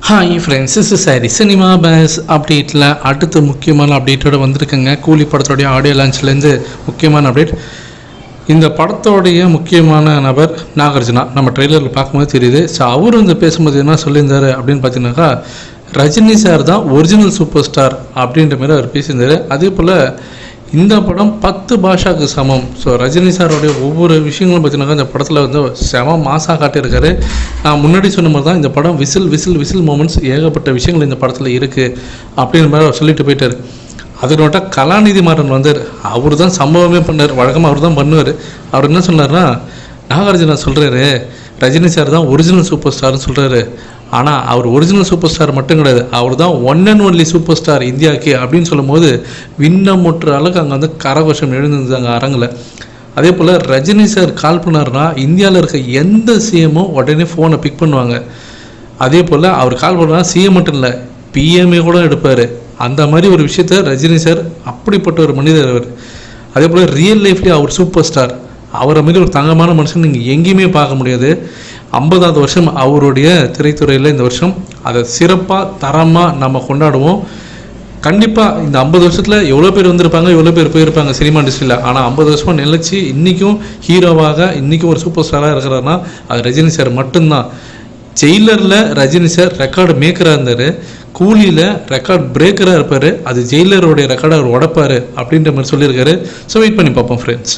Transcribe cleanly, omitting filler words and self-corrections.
Hi friends, இஸ் சாரி cinema பேஸ் அப்டேட்டில் அடுத்த முக்கியமான அப்டேட்டோடு வந்திருக்குங்க. கூலி படத்தோடைய ஆடியோ லான்ச்லேருந்து முக்கியமான அப்டேட். இந்த படத்தோடைய முக்கியமான நபர் நாகார்ஜுனா. நம்ம ட்ரெய்லரில் பார்க்கும்போது தெரியுது. ஸோ அவர் வந்து பேசும்போது என்ன சொல்லியிருந்தார் அப்படின்னு பார்த்தீங்கன்னாக்கா, ரஜினி சார் தான் ஒரிஜினல் சூப்பர் ஸ்டார் அப்படின்ற மாதிரி அவர் பேசியிருந்தார். அதே போல் இந்த படம் 10 பாஷாவுக்கு சமம். ஸோ ரஜினி சாரோடைய ஒவ்வொரு விஷயங்களும் பார்த்தீங்கன்னாக்கா இந்த படத்தில் வந்து செம மாசாக காட்டியிருக்காரு. நான் முன்னாடி சொன்ன மாதிரி தான் இந்த படம் விசில் மூமெண்ட்ஸ் ஏகப்பட்ட விஷயங்கள் இந்த படத்தில் இருக்குது அப்படின்ற மாதிரி அவர் சொல்லிட்டு போயிட்டார். அதனோட கலாநிதி மாறன் வந்தார். அவர் தான் சம்பவமே பண்ணார். வழக்கமாக அவர் தான் பண்ணுவார். அவர் என்ன சொன்னார்னா, நாகார்ஜுனா சொல்கிறாரு ரஜினி சார் தான் ஒரிஜினல் சூப்பர் ஸ்டார்னு சொல்கிறாரு. ஆனால் அவர் ஒரிஜினல் சூப்பர் ஸ்டார் மட்டும் கிடையாது, அவர் தான் one and only super star இந்தியாவுக்கு அப்படின்னு சொல்லும் போது விண்ணமுற்ற அளவுக்கு அங்கே வந்து கரகோஷம் எழுந்திருந்தது அங்கே அரங்கில். அதே போல் ரஜினி சார் கால் பண்ணார்னா இந்தியாவில் இருக்க எந்த சிஎம்மும் உடனே ஃபோனை பிக் பண்ணுவாங்க. அதே போல் அவர் கால் பண்ணால் சிஎம் மட்டும் இல்லை, பிஎம்ஏ கூட எடுப்பார். அந்த மாதிரி ஒரு விஷயத்த ரஜினி சார் அப்படிப்பட்ட ஒரு மனிதர் அவர். அதே போல் ரியல் லைஃப்லேயே அவர் சூப்பர் ஸ்டார். அவரை மாரி ஒரு தங்கமான மனுஷன் நீங்கள் எங்கேயுமே பார்க்க முடியாது. 50வது வருஷம் அவருடைய திரைத்துறையில் இந்த வருஷம் அதை சிறப்பாக தரமாக நம்ம கொண்டாடுவோம். கண்டிப்பாக இந்த 50 வருஷத்தில் எவ்வளோ பேர் வந்திருப்பாங்க, எவ்வளோ பேர் போயிருப்பாங்க சினிமா இண்டஸ்ட்ரியில். ஆனால் 50 வருஷமாக நிலச்சி இன்றைக்கும் ஹீரோவாக இன்றைக்கும் ஒரு சூப்பர் ஸ்டாராக இருக்கிறாருன்னா அது ரஜினி சார் மட்டும்தான். ஜெயிலரில் ரஜினி சார் ரெக்கார்டு மேக்கராக இருந்தார், கூலியில் ரெக்கார்ட் பிரேக்கராக இருப்பார். அது ஜெயிலருடைய ரெக்கார்டை அவர் உடைப்பார் அப்படின்ற மாதிரி சொல்லியிருக்காரு. ஸோ வெயிட் பண்ணி பார்ப்போம் ஃப்ரெண்ட்ஸ்.